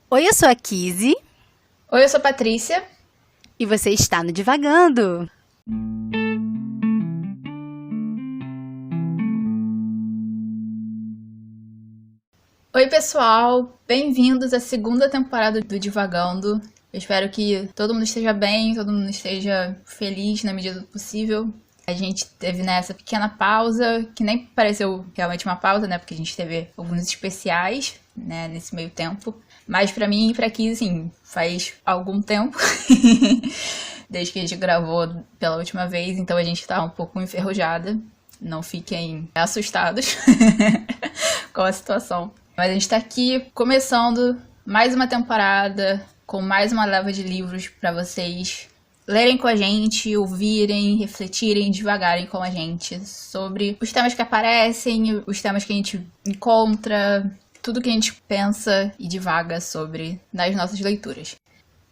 Oi, eu sou a Kizzy Oi, eu sou a Patrícia. e você está no Divagando. Oi, pessoal. Bem-vindos à segunda temporada do Divagando. Eu espero que todo mundo esteja bem, todo mundo esteja feliz na medida do possível. A gente teve nessa pequena pausa, que nem pareceu realmente uma pausa, né? Porque a gente teve alguns especiais, né, nesse meio tempo. Mas pra mim e pra Kizzy, assim, faz algum tempo. Desde que a gente gravou pela última vez, então a gente tá um pouco enferrujada. Não fiquem assustados com a situação. Mas a gente tá aqui começando mais uma temporada com mais uma leva de livros pra vocês lerem com a gente, ouvirem, refletirem, divagarem com a gente sobre os temas que aparecem, os temas que a gente encontra, tudo que a gente pensa e divaga sobre nas nossas leituras.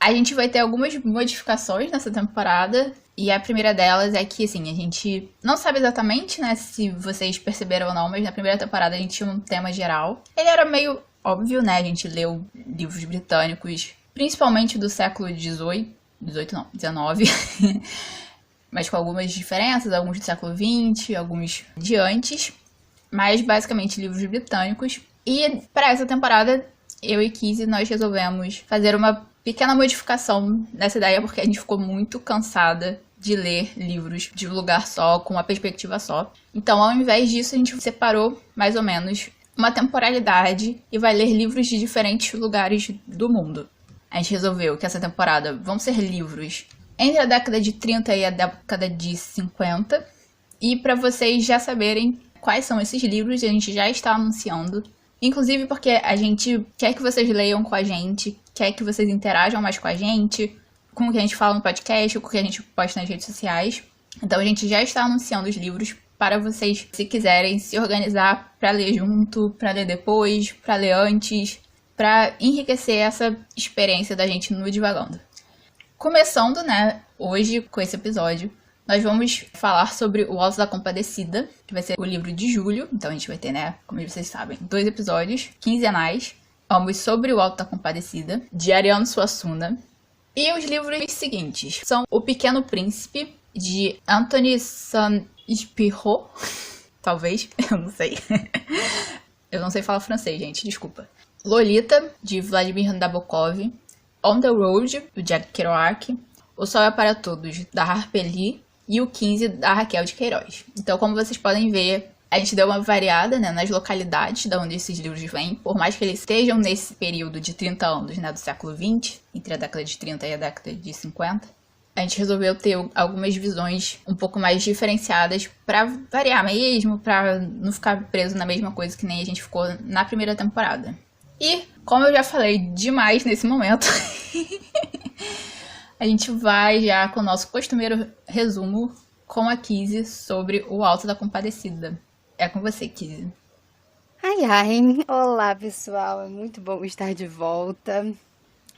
A gente vai ter algumas modificações nessa temporada, e a primeira delas é que, assim, a gente não sabe exatamente, né, se vocês perceberam ou não, mas na primeira temporada a gente tinha um tema geral. Ele era meio óbvio, né, a gente leu livros britânicos, principalmente do século XVIII, não, XIX, mas com algumas diferenças, alguns do século XX, alguns de antes, mas basicamente livros britânicos. E para essa temporada, eu e Kizzy, nós resolvemos fazer uma pequena modificação nessa ideia, porque a gente ficou muito cansada de ler livros de um lugar só, com uma perspectiva só. Então, ao invés disso, a gente separou mais ou menos uma temporalidade e vai ler livros de diferentes lugares do mundo. A gente resolveu que essa temporada vão ser livros entre a década de 30 e a década de 50. E para vocês já saberem quais são esses livros, a gente já está anunciando. Inclusive porque a gente quer que vocês leiam com a gente, quer que vocês interajam mais com a gente, com o que a gente fala no podcast, com o que a gente posta nas redes sociais. Então a gente já está anunciando os livros para vocês, se quiserem se organizar para ler junto, para ler depois, para ler antes, para enriquecer essa experiência da gente no Divagando. Começando, né, hoje com esse episódio, nós vamos falar sobre O Alto da Compadecida, que vai ser o livro de julho. Então a gente vai ter, né, como vocês sabem, 2 episódios quinzenais, ambos sobre O Alto da Compadecida, de Ariano Suassuna. E os livros seguintes são O Pequeno Príncipe, de Anthony Saint-Exupéry, talvez, eu não sei. Eu não sei falar francês, gente, desculpa. Lolita, de Vladimir Nabokov, On the Road, do Jack Kerouac, O Sol é para Todos, da Harper Lee, e o 15, da Raquel de Queiroz. Então, como vocês podem ver, a gente deu uma variada, né, nas localidades de onde esses livros vêm, por mais que eles estejam nesse período de 30 anos, né, do século XX, entre a década de 30 e a década de 50, a gente resolveu ter algumas visões um pouco mais diferenciadas para variar mesmo, para não ficar preso na mesma coisa que nem a gente ficou na primeira temporada. E, como eu já falei demais nesse momento, a gente vai já com o nosso costumeiro resumo com a Kizzy sobre O Alto da Compadecida. É com você, Kizzy. Ai, ai. Olá, pessoal. É muito bom estar de volta.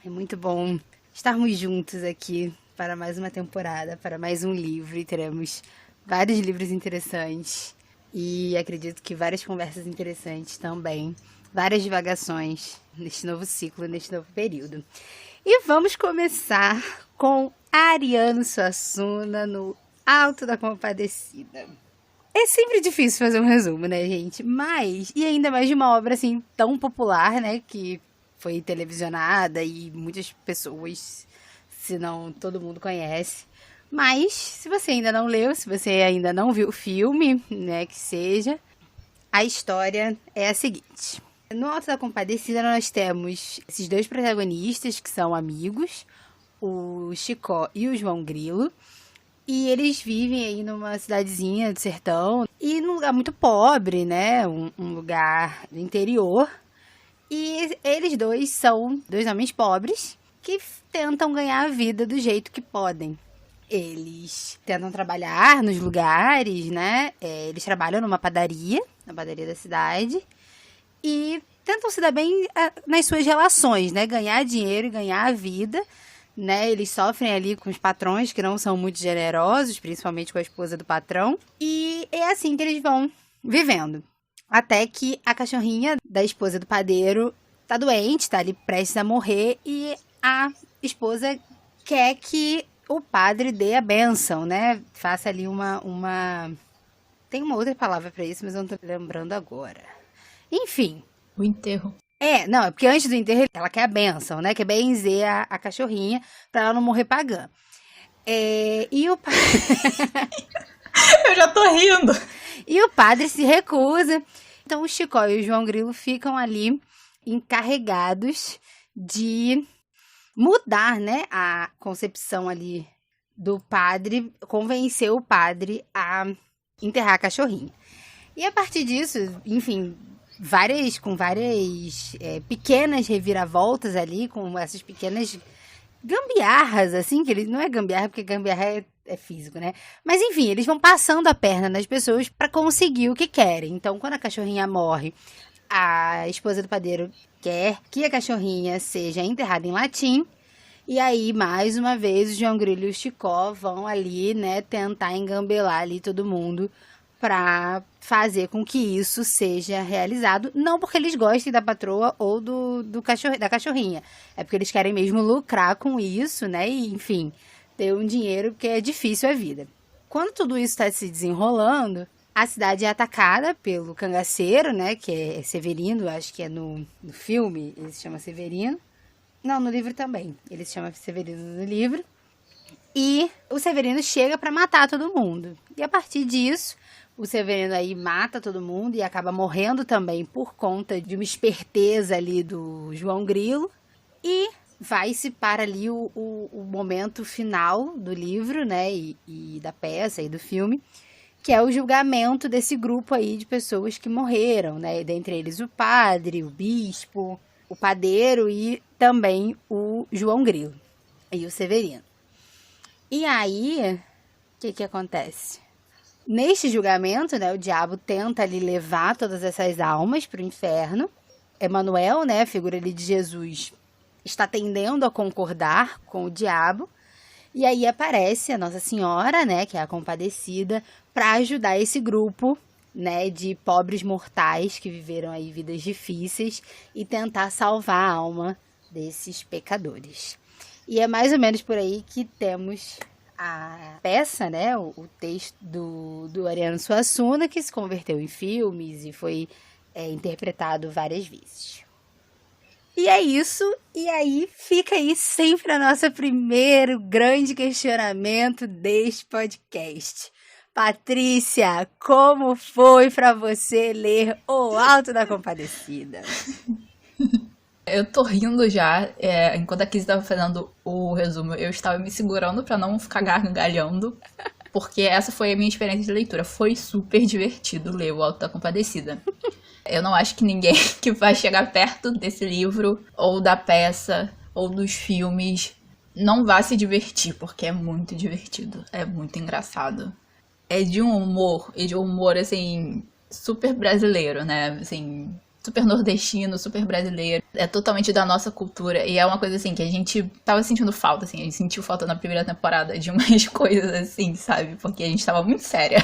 É muito bom estarmos juntos aqui para mais uma temporada, para mais um livro. E teremos vários livros interessantes. E acredito que várias conversas interessantes também. Várias divagações neste novo ciclo, neste novo período. E vamos começar com Ariano Suassuna no Alto da Compadecida. É sempre difícil fazer um resumo, né, gente? Mas, e ainda mais de uma obra assim tão popular, né, que foi televisionada e muitas pessoas, se não todo mundo conhece. Mas, se você ainda não leu, se você ainda não viu o filme, né, que seja, a história é a seguinte. No Alto da Compadecida nós temos esses 2 protagonistas que são amigos, o Chicó e o João Grilo, e eles vivem aí numa cidadezinha do sertão e num lugar muito pobre, né, um lugar do interior, e eles 2 são 2 homens pobres que tentam ganhar a vida do jeito que podem. Eles tentam trabalhar nos lugares, né, eles trabalham numa padaria, na padaria da cidade, e tentam se dar bem nas suas relações, né? Ganhar dinheiro e ganhar a vida, né? Eles sofrem ali com os patrões que não são muito generosos, principalmente com a esposa do patrão. E é assim que eles vão vivendo. Até que a cachorrinha da esposa do padeiro tá doente, tá ali prestes a morrer, e a esposa quer que o padre dê a bênção, né? Faça ali uma... Tem uma outra palavra pra isso, mas eu não tô lembrando agora. Enfim. O enterro. Não, é porque antes do enterro ela quer a bênção, né? Quer benzer a cachorrinha pra ela não morrer pagã. E o Eu já tô rindo. E o padre se recusa. Então o Chicó e o João Grilo ficam ali encarregados de mudar, né, a concepção ali do padre, convencer o padre a enterrar a cachorrinha. E a partir disso, enfim, com várias pequenas reviravoltas ali, com essas pequenas gambiarras, assim, que ele não é gambiarra, porque gambiarra é físico, né? Mas enfim, eles vão passando a perna nas pessoas para conseguir o que querem. Então, quando a cachorrinha morre, a esposa do padeiro quer que a cachorrinha seja enterrada em latim. E aí, mais uma vez, o João Grilo e o Chicó vão ali, né, tentar engambelar ali todo mundo para fazer com que isso seja realizado. Não porque eles gostem da patroa ou da cachorrinha. É porque eles querem mesmo lucrar com isso, né? E, enfim, ter um dinheiro, porque é difícil a vida. Quando tudo isso está se desenrolando, a cidade é atacada pelo cangaceiro, né? Que é Severino, acho que é no filme, ele se chama Severino. Não, no livro também. Ele se chama Severino no livro. E o Severino chega para matar todo mundo. E a partir disso, o Severino aí mata todo mundo e acaba morrendo também por conta de uma esperteza ali do João Grilo. E vai-se para ali o momento final do livro, né, e da peça e do filme, que é o julgamento desse grupo aí de pessoas que morreram, né, dentre eles o padre, o bispo, o padeiro e também o João Grilo e o Severino. E aí, o que acontece? Neste julgamento, né, o diabo tenta ali levar todas essas almas para o inferno. Emanuel, né, a figura ali de Jesus, está tendendo a concordar com o diabo. E aí aparece a Nossa Senhora, né, que é a Compadecida, para ajudar esse grupo, né, de pobres mortais que viveram aí vidas difíceis e tentar salvar a alma desses pecadores. E é mais ou menos por aí que temos a peça, né, o texto do Ariano Suassuna, que se converteu em filmes e foi interpretado várias vezes. E é isso, e aí fica aí sempre a nosso primeiro grande questionamento deste podcast. Patrícia, como foi para você ler O Alto da Compadecida? Eu tô rindo já. Enquanto a Kizzy estava fazendo o resumo, eu estava me segurando para não ficar gargalhando, porque essa foi a minha experiência de leitura. Foi super divertido ler O Alto da Compadecida. Eu não acho que ninguém que vai chegar perto desse livro, ou da peça, ou dos filmes, não vá se divertir, porque é muito divertido. É muito engraçado. É de um humor, assim, super brasileiro, né? Assim, super nordestino, super brasileiro. É totalmente da nossa cultura. E é uma coisa, assim, que a gente tava sentindo falta, assim. A gente sentiu falta na primeira temporada de umas coisas assim, sabe? Porque a gente tava muito séria.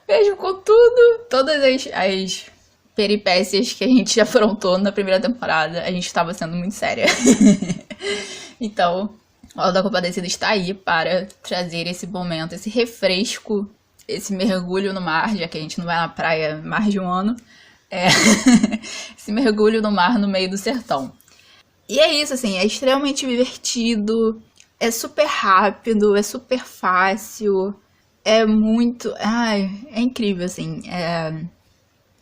Mesmo com tudo, todas as peripécias que a gente afrontou na primeira temporada, a gente tava sendo muito séria. Então, o Alto da Compadecida está aí para trazer esse momento, esse refresco, esse mergulho no mar, já que a gente não vai na praia mais de um ano. Esse mergulho no mar no meio do sertão. E é isso, assim, é extremamente divertido, é super rápido, é super fácil, é muito... Ai, é incrível, assim.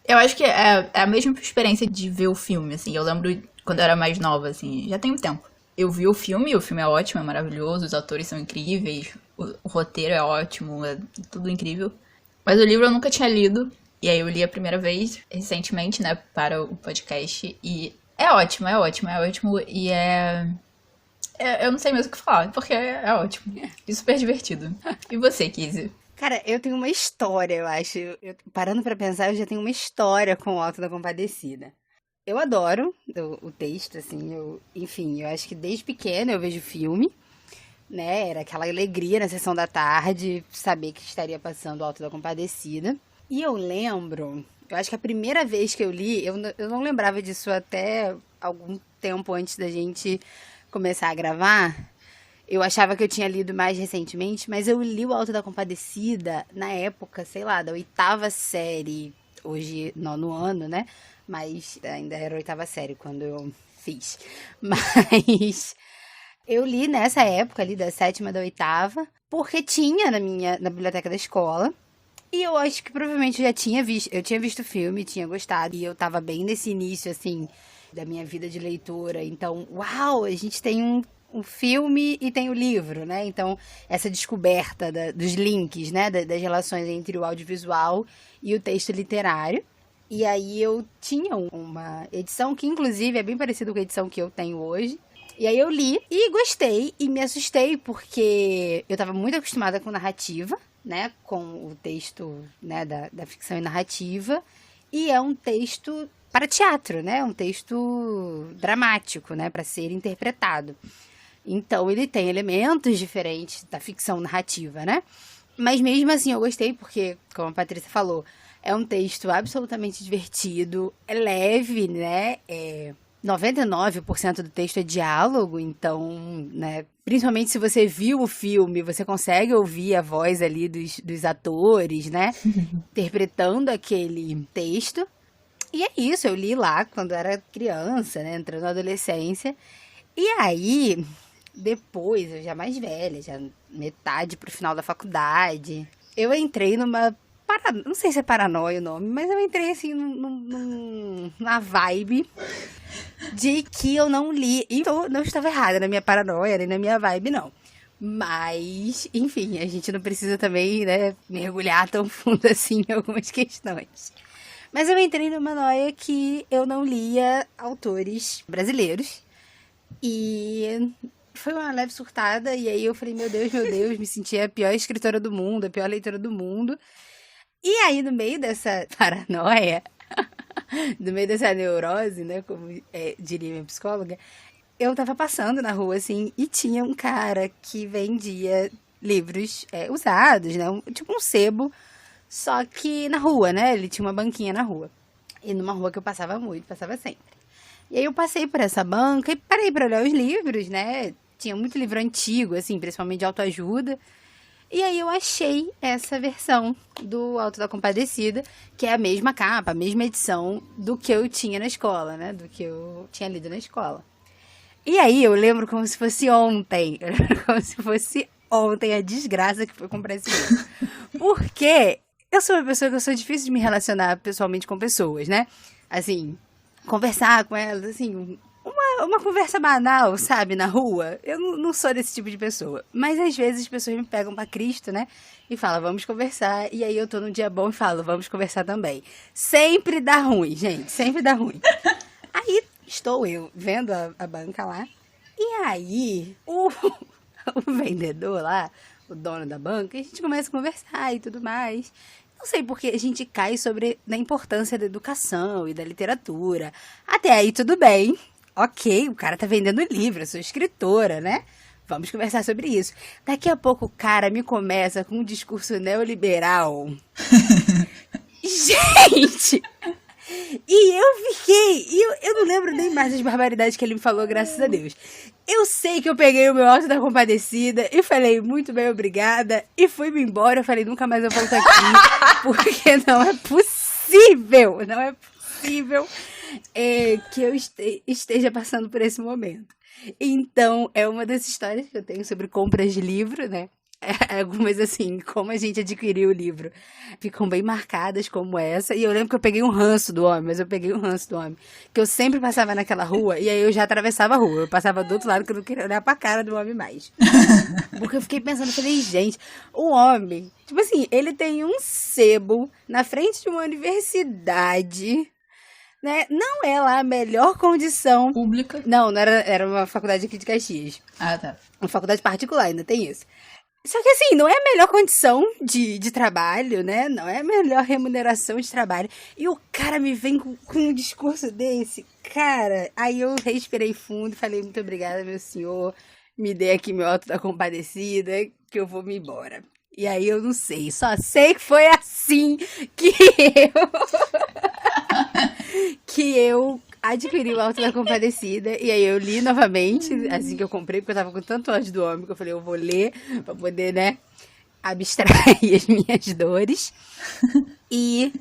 Eu acho que é a mesma experiência de ver o filme, assim. Eu lembro quando eu era mais nova, assim, já tem um tempo. Eu vi o filme é ótimo, é maravilhoso, os atores são incríveis, o roteiro é ótimo, é tudo incrível. Mas o livro eu nunca tinha lido, e aí eu li a primeira vez, recentemente, né, para o podcast, e é ótimo, e eu não sei mesmo o que falar, porque é ótimo, e super divertido. E você, Kizzy? Cara, eu tenho uma história, eu acho. Parando pra pensar, eu já tenho uma história com o Alto da Compadecida. Eu adoro o texto, assim, enfim, eu acho que desde pequena eu vejo filme, né, era aquela alegria na sessão da tarde, saber que estaria passando o Alto da Compadecida. E eu lembro, Eu acho que a primeira vez que eu li, eu não lembrava disso até algum tempo antes da gente começar a gravar. Eu achava que eu tinha lido mais recentemente, mas eu li o Alto da Compadecida na época, sei lá, da oitava série, hoje nono ano, né? Mas ainda era oitava série quando eu fiz. Mas eu li nessa época ali, da sétima, da oitava, porque tinha na biblioteca da escola. E eu acho que provavelmente eu tinha visto o filme, tinha gostado, e eu tava bem nesse início, assim, da minha vida de leitora. Então, uau, a gente tem um filme e tem o livro, né? Então, essa descoberta dos links, né? Das relações entre o audiovisual e o texto literário. E aí eu tinha uma edição que, inclusive, é bem parecida com a edição que eu tenho hoje. E aí eu li e gostei e me assustei porque eu estava muito acostumada com narrativa, né, com o texto, né, da ficção e narrativa, e é um texto para teatro, né, um texto dramático, né, para ser interpretado. Então ele tem elementos diferentes da ficção narrativa, né? Mas mesmo assim eu gostei porque, como a Patrícia falou, é um texto absolutamente divertido, é leve, né? 99% do texto é diálogo, então, né, principalmente se você viu o filme, você consegue ouvir a voz ali dos atores, né, interpretando aquele texto. E é isso, eu li lá quando era criança, né, entrando na adolescência. E aí, depois, eu já mais velha, já metade pro final da faculdade, eu entrei numa não sei se é paranoia o nome, mas eu entrei assim na vibe de que eu não li. Então, não estava errada na minha paranoia, nem na minha vibe, não. Mas, enfim, a gente não precisa também, né, mergulhar tão fundo assim em algumas questões. Mas eu entrei numa noia que eu não lia autores brasileiros. E foi uma leve surtada. E aí eu falei, meu Deus, me senti a pior escritora do mundo, a pior leitora do mundo. E aí, no meio dessa paranoia, no meio dessa neurose, né, como diria minha psicóloga, eu tava passando na rua, assim, e tinha um cara que vendia livros usados, né, tipo um sebo, só que na rua, né, ele tinha uma banquinha na rua. E numa rua que eu passava muito, passava sempre. E aí eu passei por essa banca e parei pra olhar os livros, né, tinha muito livro antigo, assim, principalmente de autoajuda. E aí eu achei essa versão do Alto da Compadecida, que é a mesma capa, a mesma edição do que eu tinha na escola, né? Do que eu tinha lido na escola. E aí eu lembro como se fosse ontem. Eu lembro como se fosse ontem a desgraça que foi comprar esse livro. Porque eu sou uma pessoa que eu sou difícil de me relacionar pessoalmente com pessoas, né? Assim, conversar com elas, assim, uma conversa banal, sabe, na rua. Eu não sou desse tipo de pessoa. Mas às vezes as pessoas me pegam pra Cristo, né? E falam, vamos conversar. E aí eu tô num dia bom e falo, vamos conversar também. Sempre dá ruim, gente. Sempre dá ruim. Aí estou eu vendo a banca lá. E aí o vendedor lá, o dono da banca, a gente começa a conversar e tudo mais. Não sei porque a gente cai sobre a importância da educação e da literatura. Até aí tudo bem. Ok, o cara tá vendendo livro, eu sou escritora, né? Vamos conversar sobre isso. Daqui a pouco o cara me começa com um discurso neoliberal. Gente! E eu fiquei... Eu não lembro nem mais das barbaridades que ele me falou, graças a Deus. Eu sei que eu peguei o meu Alto da Compadecida e falei, muito bem, obrigada. E fui-me embora. Eu falei, nunca mais eu volto aqui. Porque não é possível. Não é possível que eu esteja passando por esse momento. Então, é uma das histórias que eu tenho sobre compras de livro, né? Algumas, assim, como a gente adquiriu o livro, ficam bem marcadas como essa. E eu lembro que eu peguei um ranço do homem, que eu sempre passava naquela rua e aí eu já atravessava a rua. Eu passava do outro lado que eu não queria olhar pra cara do homem mais. Porque eu fiquei pensando, eu falei, gente, o homem, tipo assim, ele tem um sebo na frente de uma universidade, né? Não é lá a melhor condição. Pública? Não era uma faculdade aqui de Caxias. Ah, tá. Uma faculdade particular, ainda tem isso. Só que assim, não é a melhor condição de trabalho, né? Não é a melhor remuneração de trabalho. E o cara me vem com um discurso desse. Cara, aí eu respirei fundo e falei, muito obrigada, meu senhor. Me dê aqui meu Alto da Compadecida, que eu vou me embora. E aí eu não sei, só sei que foi assim que eu adquiri o Alto da Compadecida. E aí eu li novamente, assim que eu comprei, porque eu tava com tanto ódio do homem que eu falei, eu vou ler pra poder, né, abstrair as minhas dores. E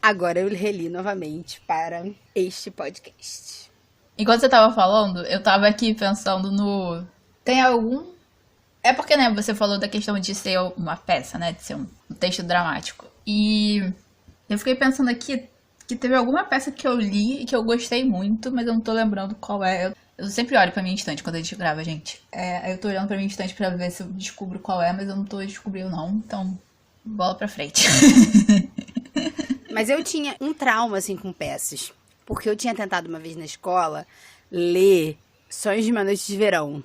agora eu reli novamente para este podcast. Enquanto você tava falando, eu tava aqui pensando no... Tem algum... É porque, né, você falou da questão de ser uma peça, né, de ser um texto dramático. E eu fiquei pensando aqui que teve alguma peça que eu li e que eu gostei muito, mas eu não tô lembrando qual é. Eu sempre olho pra minha estante quando a gente grava, gente. Aí eu tô olhando pra minha estante pra ver se eu descubro qual é, mas eu não tô descobrindo não, então bola pra frente. Mas eu tinha um trauma, assim, com peças. Porque eu tinha tentado uma vez na escola ler Sonhos de uma Noite de Verão.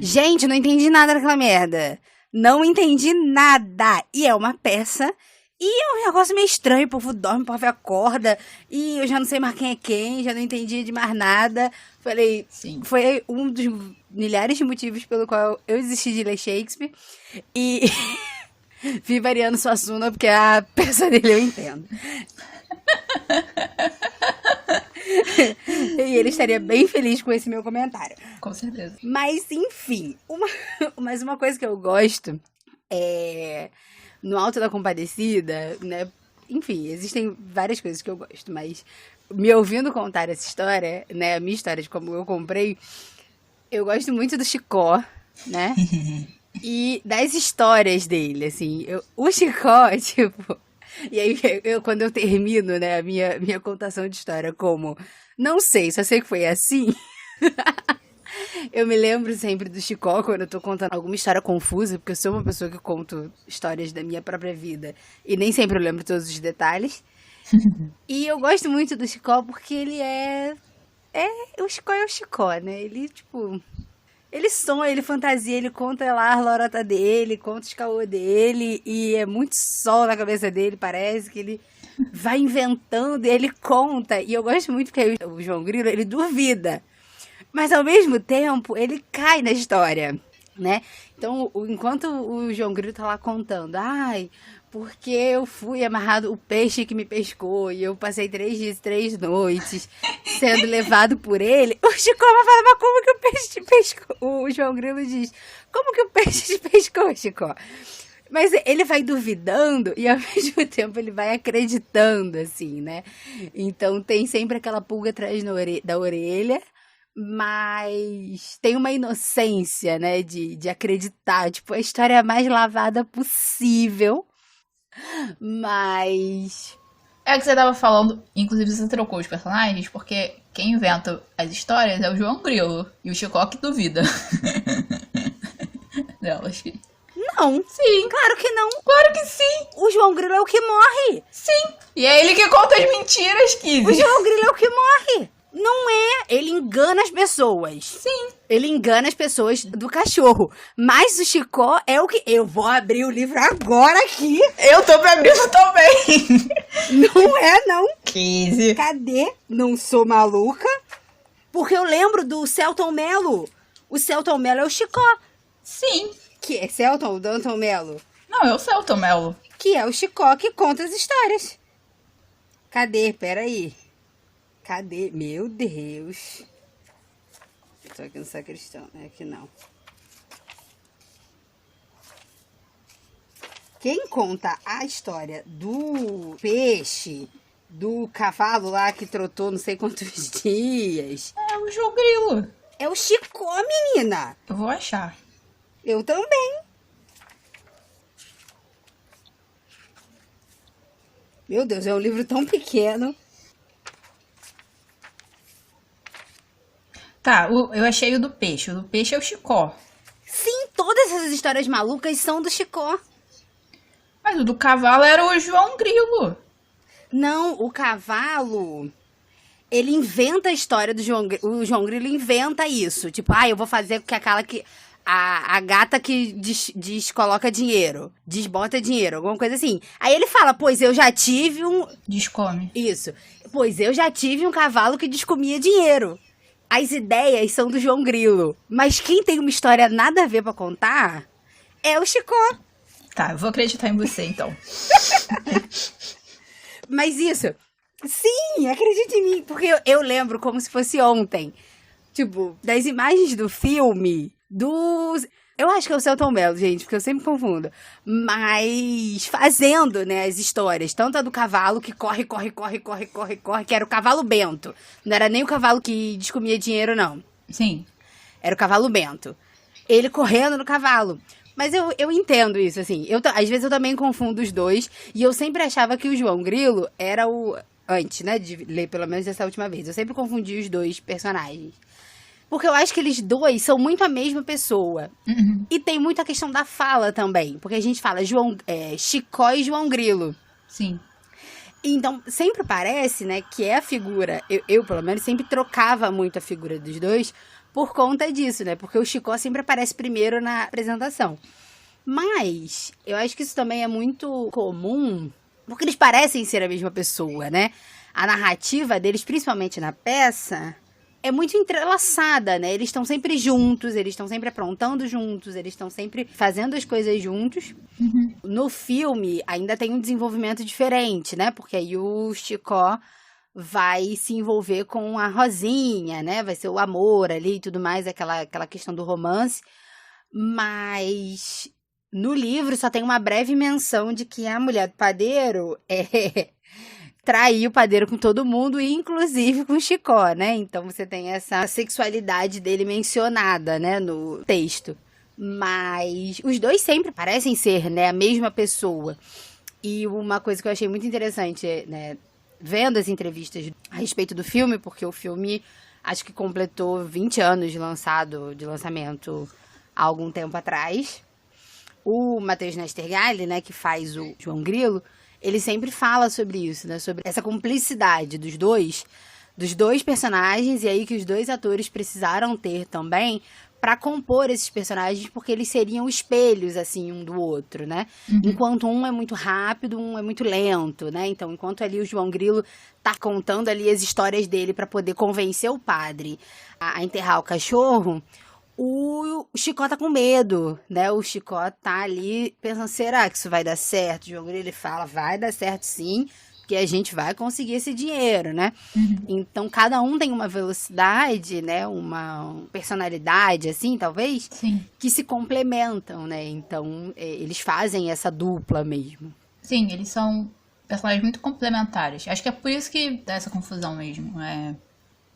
Gente, não entendi nada daquela merda. Não entendi nada. E é uma peça. E é um negócio meio estranho. O povo dorme, o povo acorda. E eu já não sei mais quem é quem. Já não entendi de mais nada. Falei, Sim. Foi um dos milhares de motivos pelo qual eu desisti de ler Shakespeare. E vi Mariano Suassuna, porque a peça dele eu entendo. E ele estaria bem feliz com esse meu comentário. Com certeza. Mas, enfim, mas uma coisa que eu gosto é... No Alto da Compadecida, né? Enfim, existem várias coisas que eu gosto, mas me ouvindo contar essa história, né? A minha história de como eu comprei, eu gosto muito do Chicó, né? E das histórias dele, assim. O Chicó, tipo... E aí, quando eu termino, né, a minha contação de história como... Não sei, só sei que foi assim. Eu me lembro sempre do Chicó quando eu tô contando alguma história confusa, porque eu sou uma pessoa que conto histórias da minha própria vida e nem sempre eu lembro todos os detalhes. E eu gosto muito do Chicó porque ele o Chicó é o Chicó, né? Ele, tipo... Ele sonha, ele fantasia, ele conta lá a lorota dele, conta os caô dele, e é muito sol na cabeça dele, parece que ele vai inventando e ele conta. E eu gosto muito porque o João Grilo, ele duvida, mas ao mesmo tempo ele cai na história, né? Então, enquanto o João Grilo tá lá contando, ai, porque eu fui amarrado, o peixe que me pescou, e eu passei 3 dias, 3 noites sendo levado por ele, o Chico vai falar, mas como que o peixe te pescou? O João Grilo diz, como que o peixe te pescou, Chico? Mas ele vai duvidando e ao mesmo tempo ele vai acreditando, assim, né? Então tem sempre aquela pulga atrás da orelha, mas tem uma inocência, né, de acreditar, tipo, a história mais lavada possível, mas... É o que você tava falando, inclusive você trocou os personagens, porque quem inventa as histórias é o João Grilo, e o Chicó que duvida delas. Não, Sim. claro que não. Claro que sim. O João Grilo é o que morre. Sim. E é ele que conta as mentiras, Kizzy. O João Grilo é o que morre. Não é. Ele engana as pessoas. Sim. Ele engana as pessoas do cachorro. Mas o Chicó é o que... Eu vou abrir o livro agora aqui. Eu tô abrindo também. Não é, não. Kizzy. Cadê? Não sou maluca. Porque eu lembro do Celton Mello. O Celton Mello é o Chicó. Sim. Que é Celton ou Danton Mello? Não, eu sei o Tom Mello. Que é o Chicó que conta as histórias. Cadê? Peraí. Cadê? Meu Deus. Tô aqui no sacristão, né? Aqui não. Quem conta a história do peixe, do cavalo lá que trotou não sei quantos dias... É o João Grilo. É o Chicó, menina. Eu vou achar. Eu também. Meu Deus, é um livro tão pequeno. Tá, eu achei o do peixe. O do peixe é o Chicó. Sim, todas essas histórias malucas são do Chicó. Mas o do cavalo era o João Grilo. Não, o cavalo... Ele inventa a história do João Grilo. O João Grilo inventa isso. Tipo, eu vou fazer com que aquela que... A gata que descoloca dinheiro, desbota dinheiro, alguma coisa assim. Aí ele fala, pois eu já tive um... Descome. Isso. Pois eu já tive um cavalo que descomia dinheiro. As ideias são do João Grilo. Mas quem tem uma história nada a ver pra contar É o Chicó. Tá, eu vou acreditar em você, então. Mas isso, sim, acredite em mim, porque eu lembro como se fosse ontem. Tipo, das imagens do filme, dos... Eu acho que é o Selton Mello, gente, porque eu sempre confundo. Mas fazendo, né, as histórias. Tanto a do cavalo que corre, que era o cavalo Bento. Não era nem o cavalo que descomia dinheiro, não. Sim. Era o cavalo Bento. Ele correndo no cavalo. Mas eu entendo isso, assim. Às vezes eu também confundo os dois. E eu sempre achava que o João Grilo era o... Antes, né, de ler pelo menos essa última vez. Eu sempre confundi os dois personagens. Porque eu acho que eles dois são muito a mesma pessoa. Uhum. E tem muita questão da fala também. Porque a gente fala Chicó e João Grilo. Sim. Então, sempre parece, né, que é a figura... Eu, pelo menos, sempre trocava muito a figura dos dois por conta disso, né? Porque o Chicó sempre aparece primeiro na apresentação. Mas, eu acho que isso também é muito comum... Porque eles parecem ser a mesma pessoa, né? A narrativa deles, principalmente na peça... É muito entrelaçada, né? Eles estão sempre juntos, eles estão sempre aprontando juntos, eles estão sempre fazendo as coisas juntos. Uhum. No filme, ainda tem um desenvolvimento diferente, né? Porque aí o Chicó vai se envolver com a Rosinha, né? Vai ser o amor ali e tudo mais, aquela questão do romance. Mas no livro só tem uma breve menção de que a mulher do padeiro traiu o padeiro com todo mundo, inclusive com o Chicó, né? Então você tem essa sexualidade dele mencionada, né, no texto. Mas os dois sempre parecem ser, né, a mesma pessoa. E uma coisa que eu achei muito interessante, né, vendo as entrevistas a respeito do filme, porque o filme acho que completou 20 anos de lançamento há algum tempo atrás. O Matheus Nastergalli, né, que faz o João Grilo, ele sempre fala sobre isso, né? Sobre essa cumplicidade dos dois personagens, e aí que os dois atores precisaram ter também para compor esses personagens, porque eles seriam espelhos, assim, um do outro, né? Uhum. Enquanto um é muito rápido, um é muito lento, né? Então, enquanto ali o João Grilo tá contando ali as histórias dele para poder convencer o padre a enterrar o cachorro, o Chicó tá com medo, né? O Chicó tá ali pensando, será que isso vai dar certo? O João Grilo, ele fala, vai dar certo sim, porque a gente vai conseguir esse dinheiro, né? Uhum. Então, cada um tem uma velocidade, né? Uma personalidade, assim, talvez, Sim. que se complementam, né? Então, eles fazem essa dupla mesmo. Sim, eles são personagens muito complementares. Acho que é por isso que dá essa confusão mesmo.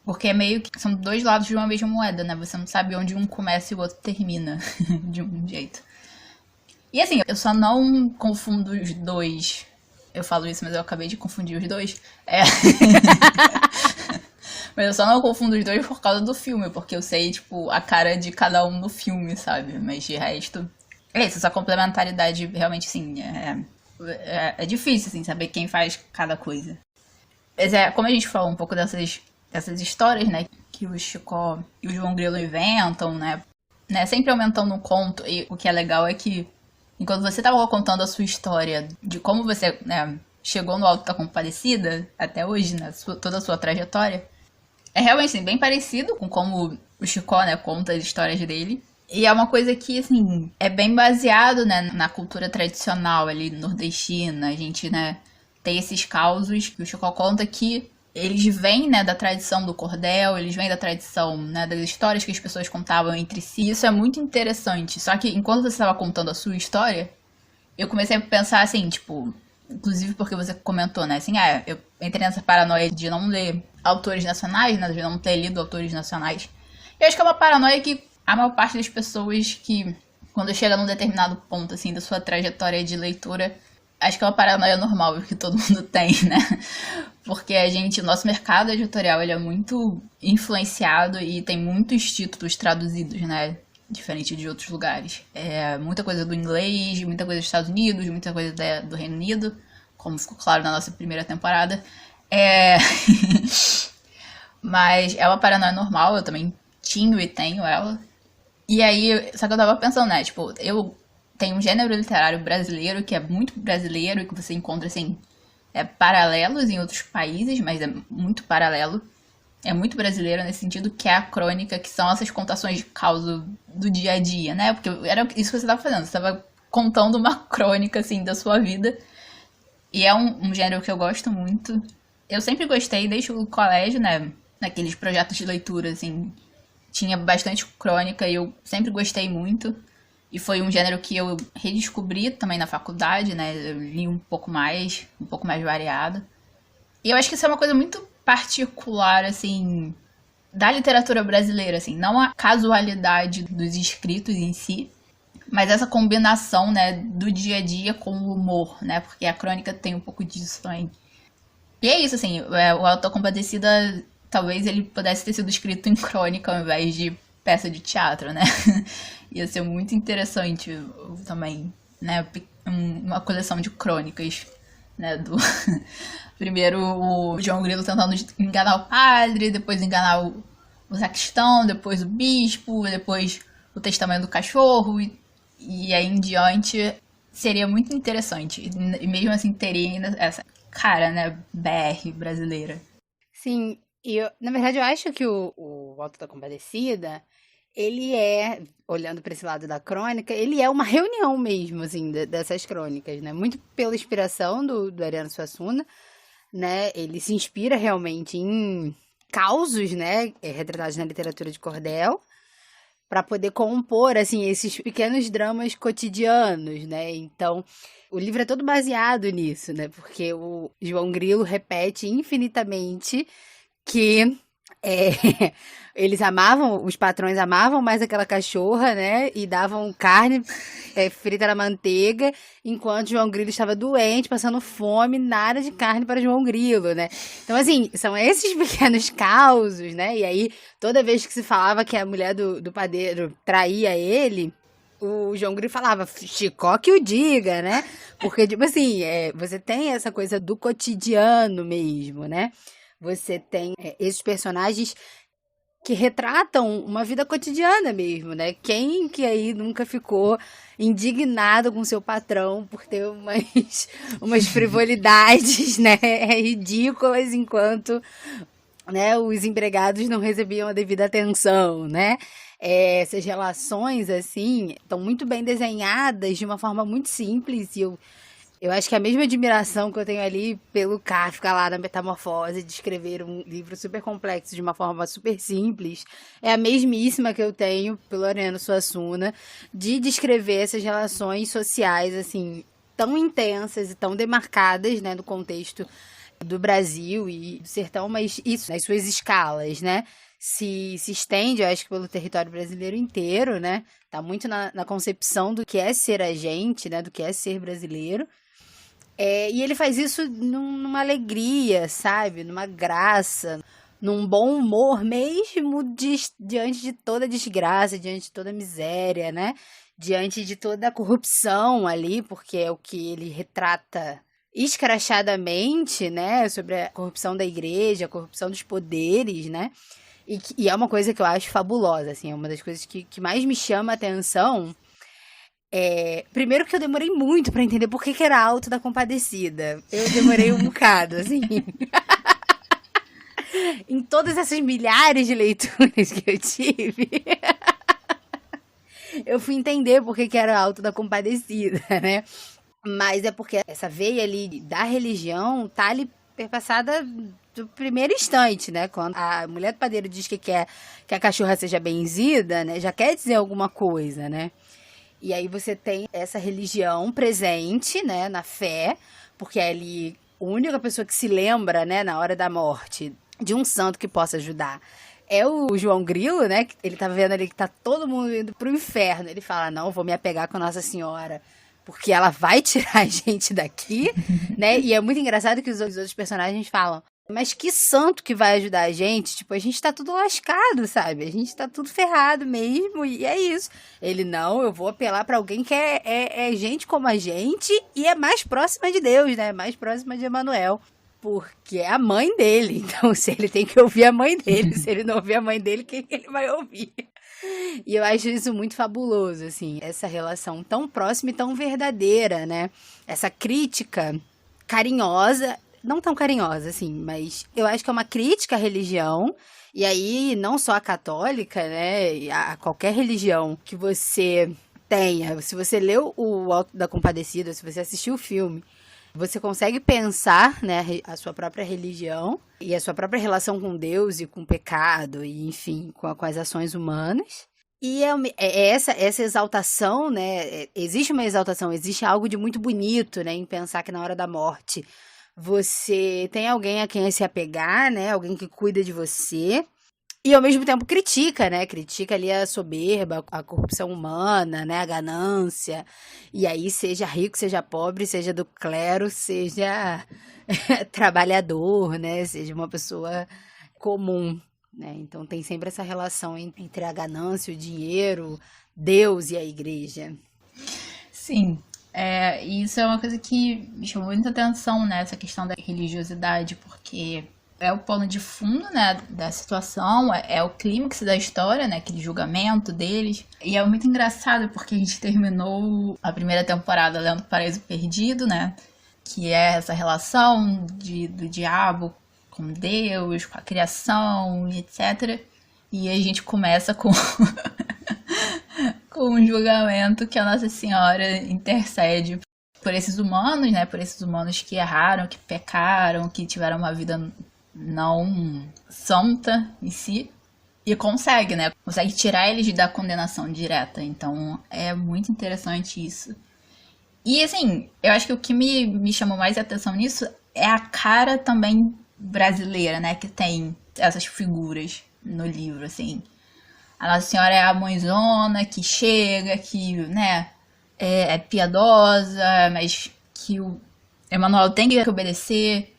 Porque é meio que são dois lados de uma mesma moeda, né? Você não sabe onde um começa e o outro termina, de um jeito. E assim, eu só não confundo os dois. Eu falo isso, mas eu acabei de confundir os dois. Mas eu só não confundo os dois por causa do filme, porque eu sei, tipo, a cara de cada um no filme, sabe? Mas de resto... É isso, essa complementaridade realmente, assim, é difícil, assim, saber quem faz cada coisa. Mas como a gente falou um pouco dessas histórias, né, que o Chicó e o João Grilo inventam, né, sempre aumentando o conto. E o que é legal é que, enquanto você estava contando a sua história de como você, né, chegou no Alto da Compadecida até hoje, né, toda a sua trajetória, é realmente, assim, bem parecido com como o Chicó, né, conta as histórias dele. E é uma coisa que, assim, é bem baseado, né, na cultura tradicional ali nordestina. A gente, né, tem esses causos que o Chicó conta que eles vêm, né, da tradição do cordel, eles vêm da tradição, né, das histórias que as pessoas contavam entre si. Isso é muito interessante. Só que enquanto você estava contando a sua história, eu comecei a pensar assim, tipo, inclusive porque você comentou, né, assim, eu entrei nessa paranoia de não ler autores nacionais, né, de não ter lido autores nacionais. Eu acho que é uma paranoia que a maior parte das pessoas que, quando chega num determinado ponto, assim, da sua trajetória de leitura, acho que é uma paranoia normal que todo mundo tem, né? Porque o nosso mercado editorial, ele é muito influenciado e tem muitos títulos traduzidos, né? Diferente de outros lugares. Muita coisa do inglês, muita coisa dos Estados Unidos, muita coisa do Reino Unido, como ficou claro na nossa primeira temporada. Mas é uma paranoia normal, eu também tinha e tenho ela. E aí, só que eu tava pensando, né? Tipo, eu tenho um gênero literário brasileiro que é muito brasileiro e que você encontra, assim, paralelos em outros países, mas é muito paralelo. é muito brasileira nesse sentido, que é a crônica, que são essas contações de causa do dia a dia, né? Porque era isso que você estava fazendo, você estava contando uma crônica, assim, da sua vida. E é um gênero que eu gosto muito. Eu sempre gostei, desde o colégio, né? Naqueles projetos de leitura, assim, tinha bastante crônica e eu sempre gostei muito. E foi um gênero que eu redescobri também na faculdade, né? Eu li um pouco mais variado. E eu acho que isso é uma coisa muito particular, assim, da literatura brasileira, assim, não a casualidade dos escritos em si, mas essa combinação, né, do dia a dia com o humor, né, porque a crônica tem um pouco disso também. E é isso, assim, o Auto da Compadecida, talvez ele pudesse ter sido escrito em crônica ao invés de peça de teatro, né? Ia ser muito interessante também, né, uma coleção de crônicas, né, do... Primeiro o João Grilo tentando enganar o padre, depois enganar o sacristão, depois o bispo, depois o testamento do cachorro, e aí em diante seria muito interessante. E mesmo assim teria ainda essa cara, né, BR brasileira. Sim, na verdade eu acho que o Auto da Compadecida, ele olhando para esse lado da crônica, ele é uma reunião mesmo, assim, dessas crônicas, né? Muito pela inspiração do Ariano Suassuna, né? Ele se inspira realmente em causos, né? Retratados na literatura de cordel, para poder compor, assim, esses pequenos dramas cotidianos, né? Então, o livro é todo baseado nisso, né? Porque o João Grilo repete infinitamente que eles amavam, os patrões amavam mais aquela cachorra, né? E davam carne frita na manteiga, enquanto João Grilo estava doente, passando fome, nada de carne para João Grilo, né? Então, assim, são esses pequenos causos, né? E aí, toda vez que se falava que a mulher do padeiro traía ele, o João Grilo falava, Chicó que o diga, né? Porque, tipo assim, você tem essa coisa do cotidiano mesmo, né? Você tem esses personagens que retratam uma vida cotidiana mesmo, né? Quem que aí nunca ficou indignado com seu patrão por ter umas frivolidades, né? Ridículas enquanto, né, os empregados não recebiam a devida atenção, né? Essas relações, assim, estão muito bem desenhadas de uma forma muito simples e eu acho que a mesma admiração que eu tenho ali pelo Kafka lá na Metamorfose, de escrever um livro super complexo de uma forma super simples, é a mesmíssima que eu tenho pelo Ariano Suassuna, de descrever essas relações sociais, assim, tão intensas e tão demarcadas, né, no contexto do Brasil e do sertão, mas isso nas suas escalas, né? Se estende, eu acho que pelo território brasileiro inteiro, né? Tá muito na concepção do que é ser a gente, né? Do que é ser brasileiro. E ele faz isso numa alegria, sabe? Numa graça, num bom humor mesmo diante de toda desgraça, diante de toda miséria, né? Diante de toda a corrupção ali, porque é o que ele retrata escrachadamente, né? Sobre a corrupção da igreja, a corrupção dos poderes, né? E é uma coisa que eu acho fabulosa, assim, é uma das coisas que mais me chama a atenção. Primeiro que eu demorei muito pra entender por que era Auto da Compadecida. Eu demorei um bocado, assim. Em todas essas milhares de leituras que eu tive, eu fui entender por que era Auto da Compadecida, né? Mas é porque essa veia ali da religião tá ali perpassada do primeiro instante, né? Quando a mulher do padeiro diz que quer que a cachorra seja benzida, né? Já quer dizer alguma coisa, né? E aí você tem essa religião presente, né? Na fé, porque é ali a única pessoa que se lembra, né? Na hora da morte, de um santo que possa ajudar. É o João Grilo, né? Ele tá vendo ali que tá todo mundo indo pro inferno. Ele fala, não, vou me apegar com Nossa Senhora, porque ela vai tirar a gente daqui, né? E é muito engraçado que os outros personagens falam, mas que santo que vai ajudar a gente? Tipo, a gente tá tudo lascado, sabe? A gente tá tudo ferrado mesmo, e é isso. Ele, não, eu vou apelar pra alguém que é gente como a gente e é mais próxima de Deus, né? Mais próxima de Emanuel. Porque é a mãe dele. Então, se ele tem que ouvir a mãe dele, se ele não ouvir a mãe dele, quem que ele vai ouvir? E eu acho isso muito fabuloso, assim, essa relação tão próxima e tão verdadeira, né? Essa crítica carinhosa não tão carinhosa, assim, mas eu acho que é uma crítica à religião, e aí não só a católica, né, a qualquer religião que você tenha. Se você leu o Alto da Compadecida, se você assistiu o filme, você consegue pensar, né, a sua própria religião e a sua própria relação com Deus e com o pecado, e enfim, com as ações humanas. E essa exaltação, né? Existe uma exaltação, existe algo de muito bonito, né? Em pensar que na hora da morte você tem alguém a quem se apegar, né? Alguém que cuida de você. E ao mesmo tempo critica, né? Critica ali a soberba, a corrupção humana, né? A ganância. E aí, seja rico, seja pobre, seja do clero, seja trabalhador, né? Seja uma pessoa comum, né? Então tem sempre essa relação entre a ganância, o dinheiro, Deus e a igreja. Sim, e isso é uma coisa que me chamou muita atenção, né? Essa questão da religiosidade, porque é o pano de fundo, né, da situação, é o clímax da história, né, aquele julgamento deles. E é muito engraçado porque a gente terminou a primeira temporada lendo Paraíso Perdido, né, que é essa relação do diabo com Deus, com a criação, etc. E a gente começa com com um julgamento que a Nossa Senhora intercede por esses humanos, né, por esses humanos que erraram, que pecaram, que tiveram uma vida não santa em si, e consegue, né? Consegue tirar eles da condenação direta. Então é muito interessante isso. E assim, eu acho que o que me chamou mais atenção nisso é a cara também brasileira, né? Que tem essas figuras no livro, assim. A Nossa Senhora é a mãezona que chega, que, né, é piedosa, mas que o Emanuel tem que obedecer.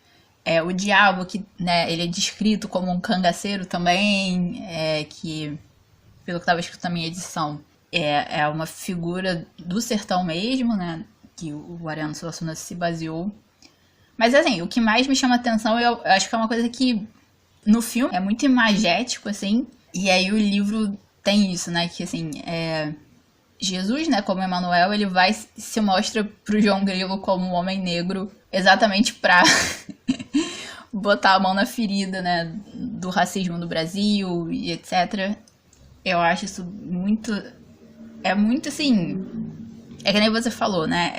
O diabo, que, né, ele é descrito como um cangaceiro também, que, pelo que estava escrito na minha edição, é uma figura do sertão mesmo, né, que o Ariano Suassuna se baseou. Mas, assim, o que mais me chama atenção, eu acho que é uma coisa que, no filme, é muito imagético, assim, e aí o livro tem isso, né, que, assim, Jesus, né, como Emanuel, ele se mostra pro João Grilo como um homem negro exatamente pra botar a mão na ferida, né, do racismo no Brasil e etc. Eu acho isso muito... É muito, assim... É que nem você falou, né?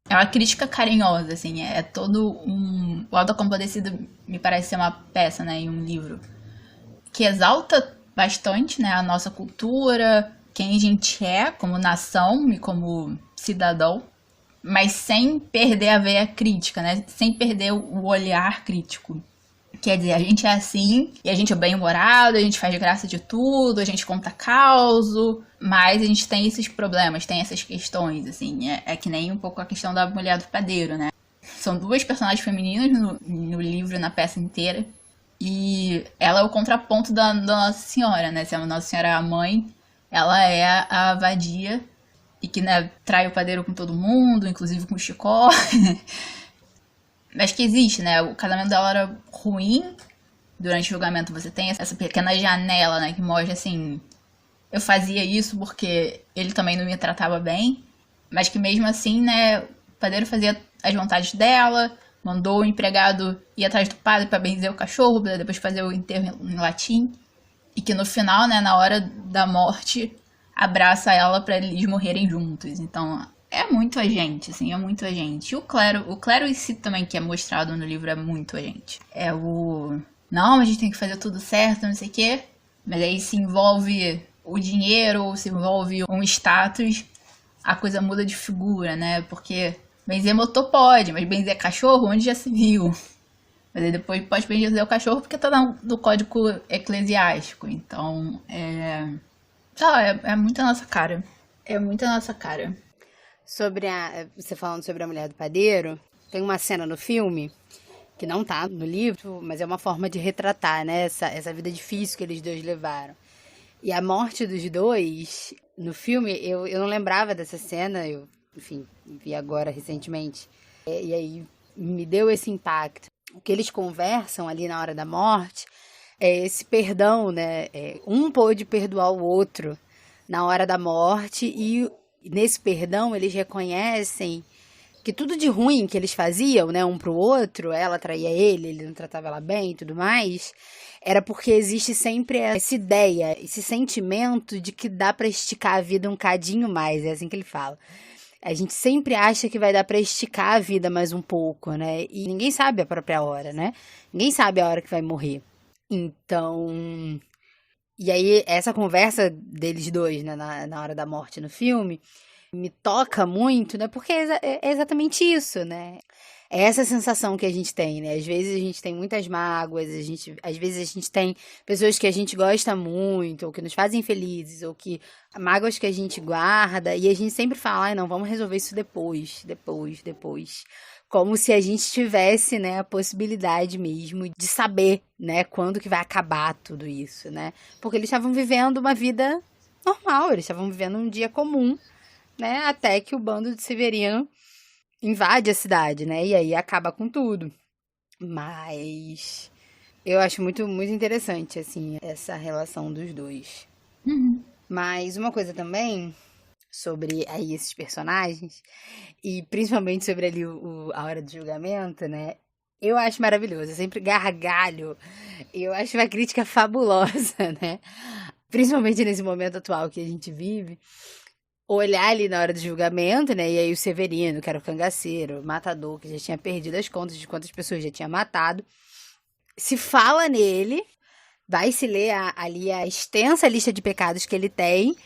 É uma crítica carinhosa, assim. É todo um... O Auto da Compadecida me parece ser uma peça, né, em um livro que exalta bastante, né, a nossa cultura, quem a gente é como nação e como cidadão, mas sem perder a veia crítica, né? Sem perder o olhar crítico. Quer dizer, a gente é assim, e a gente é bem-humorado, a gente faz graça de tudo, a gente conta causo, mas a gente tem esses problemas, tem essas questões, assim. É que nem um pouco a questão da mulher do padeiro, né? São duas personagens femininas no livro, na peça inteira, e ela é o contraponto da Nossa Senhora, né? Se a Nossa Senhora é a mãe, ela é a vadia, e que, né, trai o padeiro com todo mundo, inclusive com o Chicó. Mas que existe, né? O casamento dela era ruim. Durante o julgamento você tem essa pequena janela, né, que mostra assim... Eu fazia isso porque ele também não me tratava bem. Mas que mesmo assim, né, o padeiro fazia as vontades dela, mandou o empregado ir atrás do padre para benzer o cachorro, para depois fazer o enterro em latim. E que no final, né, na hora da morte, abraça ela para eles morrerem juntos. Então, é muito a gente, assim, é muito a gente. E o clero em si também, que é mostrado no livro, é muito a gente. Não, a gente tem que fazer tudo certo, não sei o quê. Mas aí se envolve o dinheiro, ou se envolve um status, a coisa muda de figura, né? Porque benzer motor pode, mas benzer cachorro, onde já se viu? Mas aí depois pode benzer o cachorro porque tá no código eclesiástico. Então, é muito a nossa cara. É muito a nossa cara. Você falando sobre a mulher do padeiro, tem uma cena no filme, que não tá no livro, mas é uma forma de retratar, né, essa vida difícil que eles dois levaram. E a morte dos dois, no filme, eu não lembrava dessa cena, eu, enfim, vi agora recentemente. E aí me deu esse impacto. O que eles conversam ali na hora da morte é esse perdão, né? Um pôde perdoar o outro na hora da morte e nesse perdão eles reconhecem que tudo de ruim que eles faziam, né, um pro outro, ela traía ele não tratava ela bem e tudo mais, era porque existe sempre essa ideia, esse sentimento de que dá pra esticar a vida um cadinho mais, é assim que ele fala. A gente sempre acha que vai dar pra esticar a vida mais um pouco, né? E ninguém sabe a própria hora, né? Ninguém sabe a hora que vai morrer. Então, e aí essa conversa deles dois, né, na hora da morte no filme, me toca muito, né? Porque é exatamente isso, né? É essa sensação que a gente tem, né? Às vezes a gente tem muitas mágoas, às vezes a gente tem pessoas que a gente gosta muito, ou que nos fazem felizes, ou que mágoas que a gente guarda, e a gente sempre fala, ai, não, vamos resolver isso depois. Como se a gente tivesse, né, a possibilidade mesmo de saber, né, quando que vai acabar tudo isso, né? Porque eles estavam vivendo uma vida normal, eles estavam vivendo um dia comum, né? Até que o bando de Severino invade a cidade, né? E aí acaba com tudo. Mas eu acho muito, muito interessante, assim, essa relação dos dois. Uhum. Mas uma coisa também sobre aí esses personagens, e principalmente sobre ali a hora do julgamento, né? Eu acho maravilhoso, eu sempre gargalho. Eu acho uma crítica fabulosa, né? Principalmente nesse momento atual que a gente vive. Olhar ali na hora do julgamento, né? E aí o Severino, que era o cangaceiro, o matador, que já tinha perdido as contas de quantas pessoas já tinha matado. Se fala nele, vai se ler ali a extensa lista de pecados que ele tem,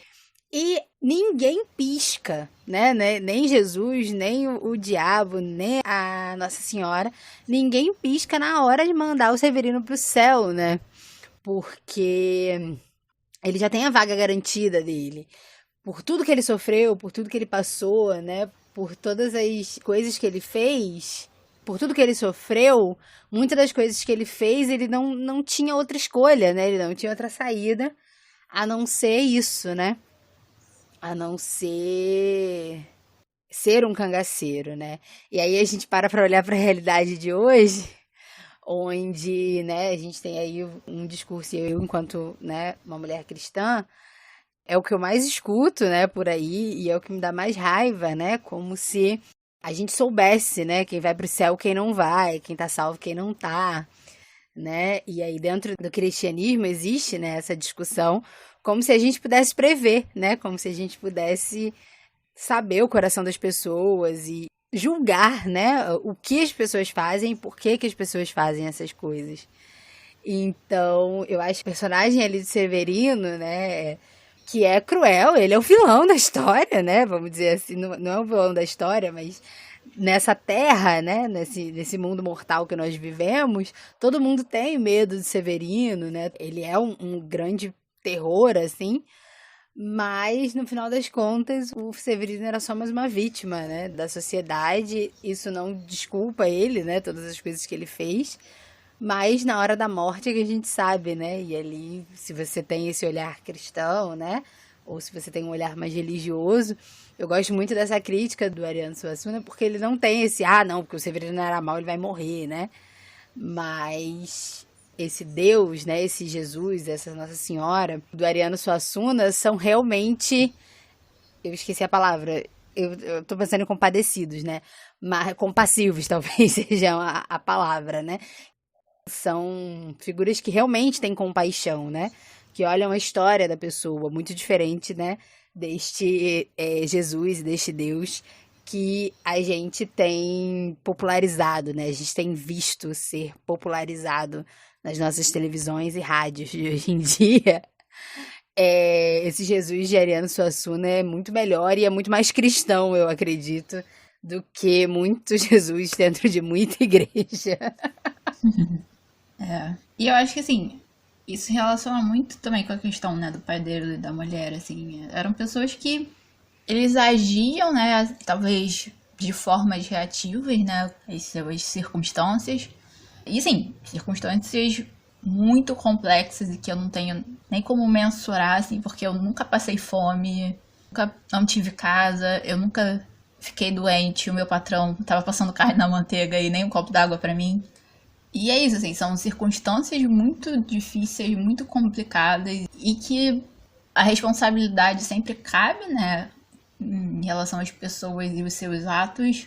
e ninguém pisca, né? Nem Jesus, nem o diabo, nem a Nossa Senhora. Ninguém pisca na hora de mandar o Severino pro céu, né? Porque ele já tem a vaga garantida dele. Por tudo que ele sofreu, por tudo que ele passou, né? Por todas as coisas que ele fez, por tudo que ele sofreu, muitas das coisas que ele fez, ele não tinha outra escolha, né? Ele não tinha outra saída a não ser isso, né? A não ser um cangaceiro, né? E aí a gente para olhar para a realidade de hoje, onde, né, a gente tem aí um discurso, e eu, enquanto, né, uma mulher cristã, é o que eu mais escuto, né, por aí, e é o que me dá mais raiva, né, como se a gente soubesse, né, quem vai pro céu, quem não vai, quem tá salvo, quem não tá, né, e aí dentro do cristianismo existe, né, essa discussão, como se a gente pudesse prever, né, como se a gente pudesse saber o coração das pessoas e julgar, né, o que as pessoas fazem e por que as pessoas fazem essas coisas. Então, eu acho que o personagem ali de Severino, né, que é cruel, ele é o vilão da história, né? Vamos dizer assim, não é o vilão da história, mas nessa terra, né? Nesse mundo mortal que nós vivemos, todo mundo tem medo de Severino, né? Ele é um grande terror, assim, mas no final das contas, o Severino era só mais uma vítima, né? Da sociedade. Isso não desculpa ele, né? Todas as coisas que ele fez. Mas na hora da morte é que a gente sabe, né? E ali, se você tem esse olhar cristão, né? Ou se você tem um olhar mais religioso, eu gosto muito dessa crítica do Ariano Suassuna, porque ele não tem esse, não, porque o Severino era mau, ele vai morrer, né? Mas esse Deus, né? Esse Jesus, essa Nossa Senhora, do Ariano Suassuna, são realmente, eu esqueci a palavra, eu tô pensando em compadecidos, né? Mas compassivos, talvez seja a palavra, né? São figuras que realmente têm compaixão, né? Que olham a história da pessoa, muito diferente, né? Deste Jesus, deste Deus que a gente tem popularizado, né? A gente tem visto ser popularizado nas nossas televisões e rádios de hoje em dia. Esse Jesus de Ariano Suassuna é muito melhor e é muito mais cristão, eu acredito, do que muito Jesus dentro de muita igreja. E eu acho que, assim, isso relaciona muito também com a questão, né, do pai dele e da mulher, assim. Eram pessoas que eles agiam, né, talvez de formas reativas, né, às suas circunstâncias. E, assim, circunstâncias muito complexas e que eu não tenho nem como mensurar, assim, porque eu nunca passei fome, nunca não tive casa, eu nunca fiquei doente, o meu patrão tava passando carne na manteiga e nem um copo d'água pra mim. E é isso, assim, são circunstâncias muito difíceis, muito complicadas e que a responsabilidade sempre cabe, né, em relação às pessoas e os seus atos,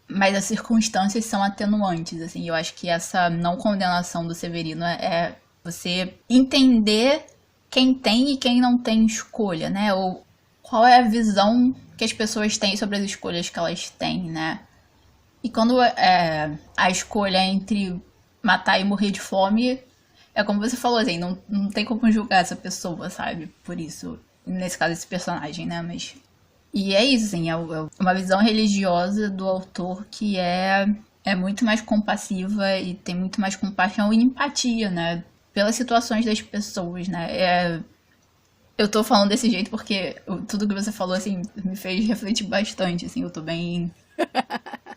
mas as circunstâncias são atenuantes, assim. Eu acho que essa não condenação do Severino é você entender quem tem e quem não tem escolha, né? Ou qual é a visão que as pessoas têm sobre as escolhas que elas têm, né? E quando a escolha é entre matar e morrer de fome, é como você falou, assim, não tem como julgar essa pessoa, sabe? Por isso, nesse caso, esse personagem, né? Mas... E é isso, assim, é uma visão religiosa do autor que é muito mais compassiva e tem muito mais compaixão e empatia, né? Pelas situações das pessoas, né? Eu tô falando desse jeito porque tudo que você falou, assim, me fez refletir bastante, assim, eu tô bem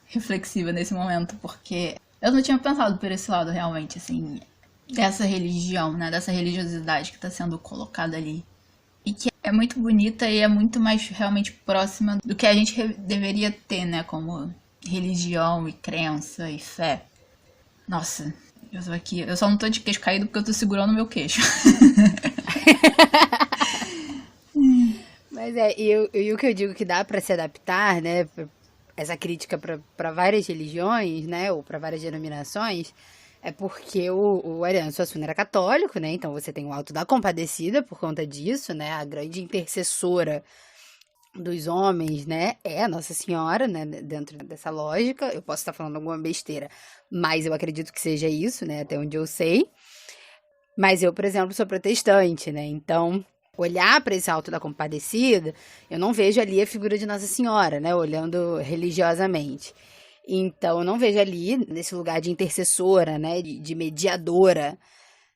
reflexiva nesse momento, porque eu não tinha pensado por esse lado, realmente, assim, dessa religião, né? Dessa religiosidade que tá sendo colocada ali. E que é muito bonita e é muito mais realmente próxima do que a gente deveria ter, né? Como religião e crença e fé. Nossa, eu tô aqui. Eu só não tô de queixo caído porque eu tô segurando meu queixo. Mas e o que eu digo que dá para se adaptar, né? Essa crítica para várias religiões, né? Ou para várias denominações, é porque o Ariano Suassuna era católico, né? Então você tem o Alto da Compadecida por conta disso, né? A grande intercessora dos homens, né? É a Nossa Senhora, né? Dentro dessa lógica. Eu posso estar falando alguma besteira, mas eu acredito que seja isso, né? Até onde eu sei. Mas eu, por exemplo, sou protestante, né? Então, olhar para esse Alto da Compadecida, eu não vejo ali a figura de Nossa Senhora, né? Olhando religiosamente. Então, eu não vejo ali, nesse lugar de intercessora, né? De mediadora,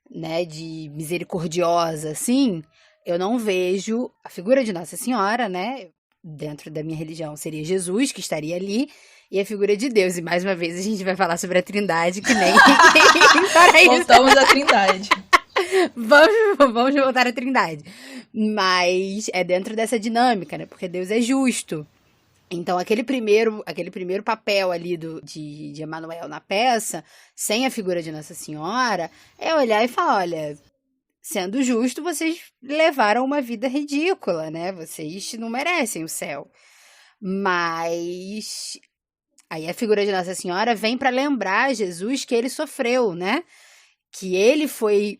né? De misericordiosa, assim. Eu não vejo a figura de Nossa Senhora, né? Dentro da minha religião seria Jesus, que estaria ali. E a figura de Deus. E mais uma vez a gente vai falar sobre a Trindade, que nem Voltamos à Trindade. Vamos voltar à Trindade. Mas é dentro dessa dinâmica, né? Porque Deus é justo. Então, aquele primeiro papel ali de Emanuel na peça, sem a figura de Nossa Senhora, é olhar e falar, olha, sendo justo, vocês levaram uma vida ridícula, né? Vocês não merecem o céu. Mas aí a figura de Nossa Senhora vem para lembrar Jesus que ele sofreu, né? Que ele foi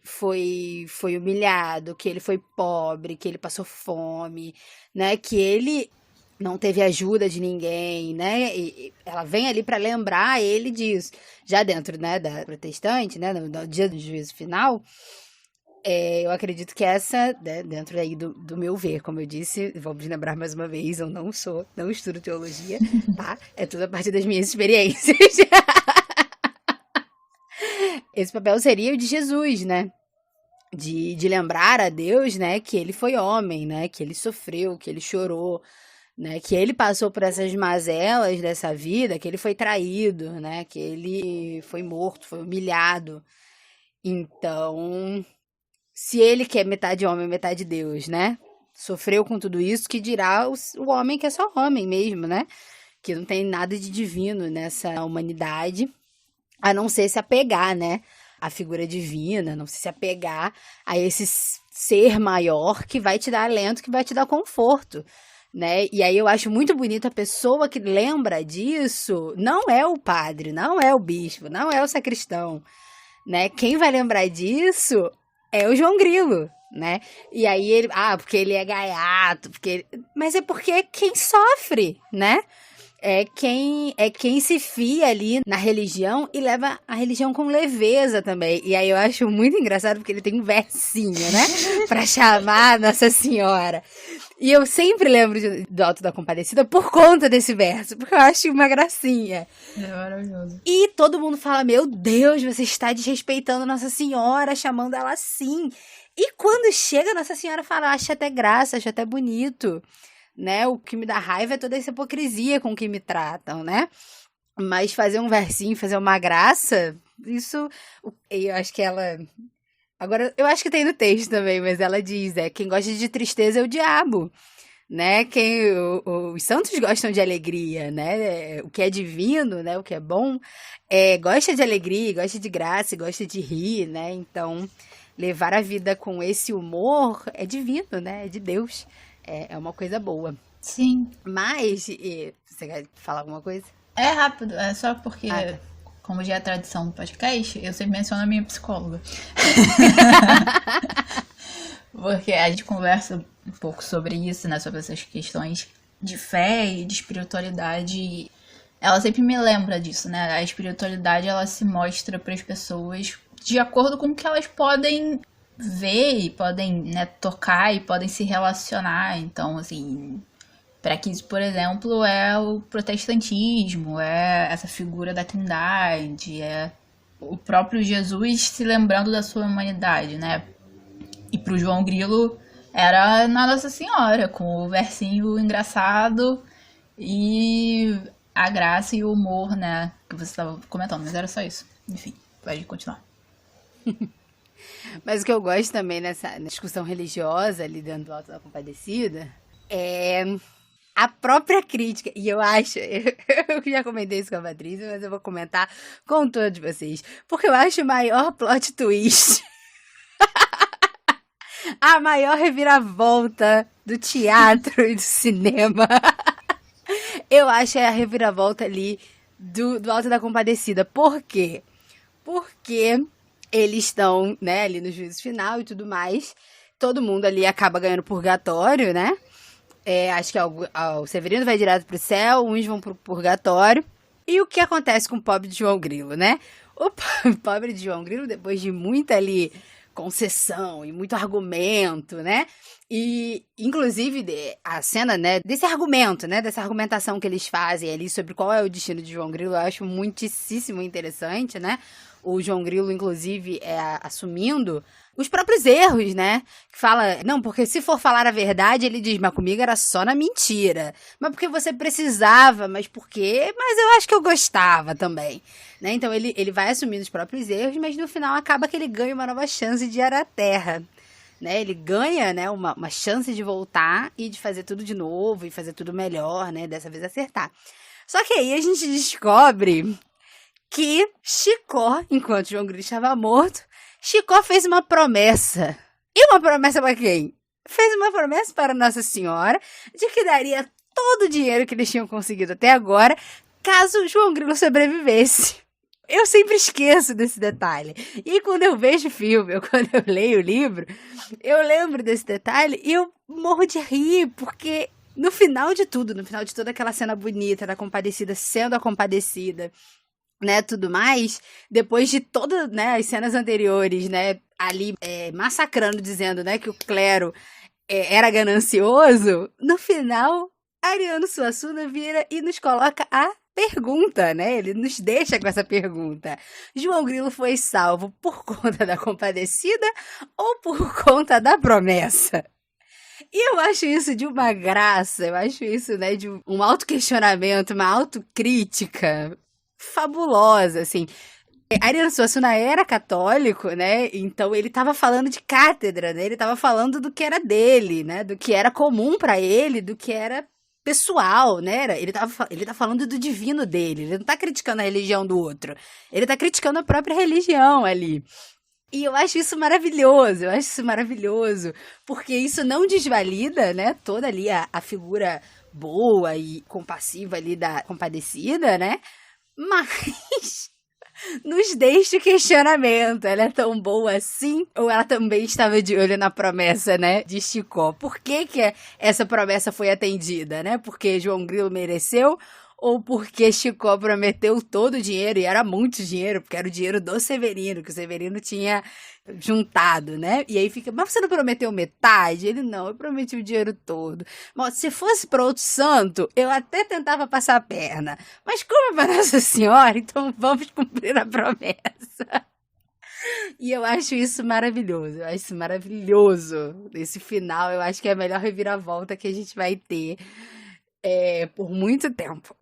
humilhado, que ele foi pobre, que ele passou fome, né? Que ele não teve ajuda de ninguém, né? E ela vem ali para lembrar ele disso. Já dentro, né, da protestante, né, no dia do juízo final, eu acredito que essa, né, dentro aí do meu ver, como eu disse, vamos lembrar mais uma vez, eu não estudo teologia, tá? É tudo a partir das minhas experiências. Esse papel seria o de Jesus, né? De lembrar a Deus, né, que ele foi homem, né? Que ele sofreu, que ele chorou, né? Que ele passou por essas mazelas dessa vida, que ele foi traído, né? Que ele foi morto, foi humilhado. Então, se ele que é metade homem, metade Deus, né? Sofreu com tudo isso, que dirá o homem que é só homem mesmo, né? Que não tem nada de divino nessa humanidade, a não ser se apegar, né? A figura divina, não se apegar a esse ser maior que vai te dar alento, que vai te dar conforto, né? E aí eu acho muito bonito a pessoa que lembra disso, não é o padre, não é o bispo, não é o sacristão, né? Quem vai lembrar disso é o João Grilo, né? E aí ele, porque ele é gaiato, mas é porque é quem sofre, né? É quem se fia ali na religião e leva a religião com leveza também. E aí eu acho muito engraçado porque ele tem um versinho, né? Pra chamar Nossa Senhora. E eu sempre lembro do Alto da Compadecida por conta desse verso, porque eu acho uma gracinha. É maravilhoso. E todo mundo fala, meu Deus, você está desrespeitando Nossa Senhora, chamando ela assim. E quando chega, Nossa Senhora fala, acha até graça, acha até bonito, né? O que me dá raiva é toda essa hipocrisia com que me tratam, né? Mas fazer um versinho, fazer uma graça, isso, eu acho que ela... Agora, eu acho que tem no texto também, mas ela diz, quem gosta de tristeza é o diabo, né? Os santos gostam de alegria, né? O que é divino, né? O que é bom, gosta de alegria, gosta de graça, gosta de rir, né? Então, levar a vida com esse humor é divino, né? É de Deus. É uma coisa boa. Sim. Mas, você quer falar alguma coisa? É rápido, é só porque, Tá. como já é tradição do podcast, eu sempre menciono a minha psicóloga. Porque a gente conversa um pouco sobre isso, né? Sobre essas questões de fé e de espiritualidade. Ela sempre me lembra disso, né? A espiritualidade, ela se mostra para as pessoas de acordo com o que elas podem ver e podem, né, tocar e podem se relacionar. Então, assim, para Kiss, por exemplo, é o protestantismo, é essa figura da Trindade, é o próprio Jesus se lembrando da sua humanidade, né? E pro João Grilo era na Nossa Senhora, com o versinho engraçado e a graça e o humor, né? Que você estava comentando, mas era só isso. Enfim, pode continuar. Mas o que eu gosto também nessa discussão religiosa ali dentro do Alto da Compadecida é a própria crítica. E eu acho, eu já comentei isso com a Patrícia, mas eu vou comentar com todos vocês. Porque eu acho o maior plot twist, a maior reviravolta do teatro e do cinema. Eu acho a reviravolta ali do Alto da Compadecida. Por quê? Porque eles estão, né, ali no juízo final e tudo mais. Todo mundo ali acaba ganhando purgatório, né? Acho que o Severino vai direto pro céu, uns vão pro purgatório. E o que acontece com o pobre de João Grilo, né? O pobre de João Grilo, depois de muita ali concessão e muito argumento, né? E, inclusive, a cena, né, desse argumento, né, dessa argumentação que eles fazem ali sobre qual é o destino de João Grilo, eu acho muitíssimo interessante, né? O João Grilo, inclusive, assumindo os próprios erros, né? Que fala, não, porque se for falar a verdade, ele diz, mas comigo era só na mentira. Mas porque você precisava, mas por quê? Mas eu acho que eu gostava também, né? Então ele vai assumindo os próprios erros, mas no final acaba que ele ganha uma nova chance de ir à Terra, né? Ele ganha, né, uma chance de voltar e de fazer tudo de novo e fazer tudo melhor, né? Dessa vez acertar. Só que aí a gente descobre que Chicó, enquanto João Grilo estava morto, Chicó fez uma promessa. E uma promessa para quem? Fez uma promessa para Nossa Senhora de que daria todo o dinheiro que eles tinham conseguido até agora, caso João Grilo sobrevivesse. Eu sempre esqueço desse detalhe. E quando eu vejo o filme, ou quando eu leio o livro, eu lembro desse detalhe e eu morro de rir, porque no final de tudo, no final de toda aquela cena bonita da Compadecida sendo a Compadecida, né, tudo mais, depois de todas, né, as cenas anteriores, né, ali massacrando, dizendo, né, que o clero era ganancioso, no final, Ariano Suassuna vira e nos coloca a pergunta, né, ele nos deixa com essa pergunta: João Grilo foi salvo por conta da Compadecida ou por conta da promessa? E eu acho isso de uma graça, eu acho isso, né, de um autoquestionamento, uma autocrítica fabulosa, assim. Ariano Suassuna era católico, né? Então ele estava falando de cátedra, né? Ele estava falando do que era dele, né? Do que era comum para ele, do que era pessoal, né? Ele tá falando do divino dele. Ele não tá criticando a religião do outro. Ele tá criticando a própria religião ali. E eu acho isso maravilhoso, porque isso não desvalida, né? Toda ali a figura boa e compassiva ali da Compadecida, né? Mas nos deixa o questionamento. Ela é tão boa assim? Ou ela também estava de olho na promessa, né, de Chicó? Por que essa promessa foi atendida, né? Porque João Grilo mereceu? Ou porque Chicó prometeu todo o dinheiro, e era muito dinheiro, porque era o dinheiro do Severino, que o Severino tinha juntado, né? E aí fica, mas você não prometeu metade? Ele, não, eu prometi o dinheiro todo. Mas se fosse para outro santo, eu até tentava passar a perna. Mas como é para Nossa Senhora, então vamos cumprir a promessa. E eu acho isso maravilhoso, Esse final, eu acho que é a melhor reviravolta que a gente vai ter por muito tempo.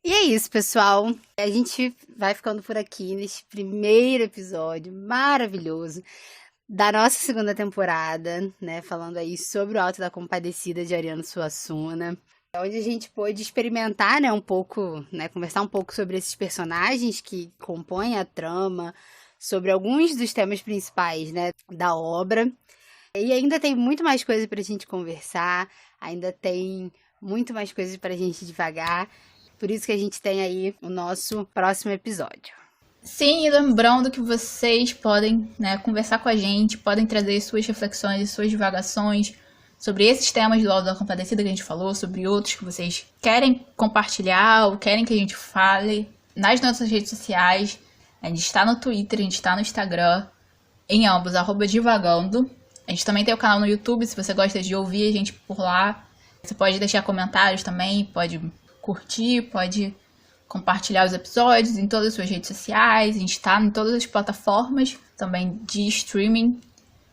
E é isso, pessoal. A gente vai ficando por aqui neste primeiro episódio maravilhoso da nossa segunda temporada, né? Falando aí sobre o Alto da Compadecida de Ariano Suassuna. Onde a gente pôde experimentar, né, um pouco, né, conversar um pouco sobre esses personagens que compõem a trama, sobre alguns dos temas principais, né, da obra. E ainda tem muito mais coisa pra gente conversar, ainda tem muito mais coisas pra gente devagar. Por isso que a gente tem aí o nosso próximo episódio. Sim, e lembrando que vocês podem, né, conversar com a gente, podem trazer suas reflexões, suas divagações sobre esses temas do Auto da Compadecida que a gente falou, sobre outros que vocês querem compartilhar ou querem que a gente fale nas nossas redes sociais. A gente está no Twitter, a gente está no Instagram, em ambos, @divagando. A gente também tem o canal no YouTube, se você gosta de ouvir a gente por lá. Você pode deixar comentários também, pode curtir, pode compartilhar os episódios em todas as suas redes sociais. A gente está em todas as plataformas também de streaming.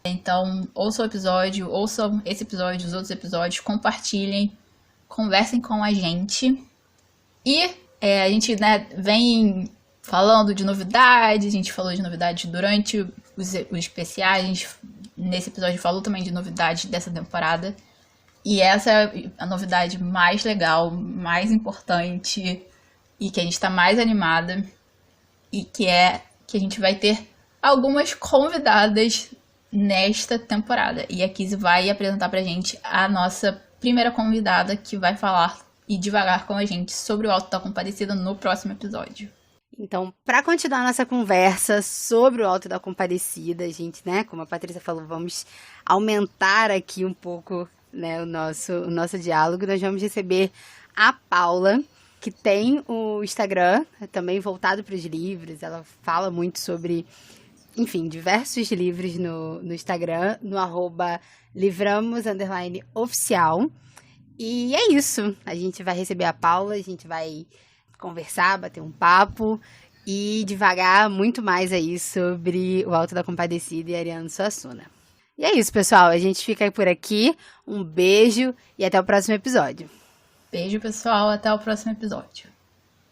Então, ouçam o episódio, ouçam esse episódio, os outros episódios, compartilhem, conversem com a gente. E a gente, né, vem falando de novidades, a gente falou de novidades durante os especiais, a gente nesse episódio falou também de novidades dessa temporada. E essa é a novidade mais legal, mais importante e que a gente está mais animada. E que é que a gente vai ter algumas convidadas nesta temporada. E a Kizzy vai apresentar pra gente a nossa primeira convidada que vai falar e divagar com a gente sobre o Auto da Compadecida no próximo episódio. Então, para continuar nossa conversa sobre o Auto da Compadecida, gente, né, como a Patrícia falou, vamos aumentar aqui um pouco, né, o nosso diálogo. Nós vamos receber a Paula, que tem o Instagram também voltado para os livros. Ela fala muito sobre, enfim, diversos livros no Instagram, no @livramos_oficial. E é isso. A gente vai receber a Paula, a gente vai conversar, bater um papo e divagar muito mais aí sobre o Auto da Compadecida e Ariano Suassuna. E é isso, pessoal. A gente fica por aqui. Um beijo e até o próximo episódio. Beijo, pessoal. Até o próximo episódio.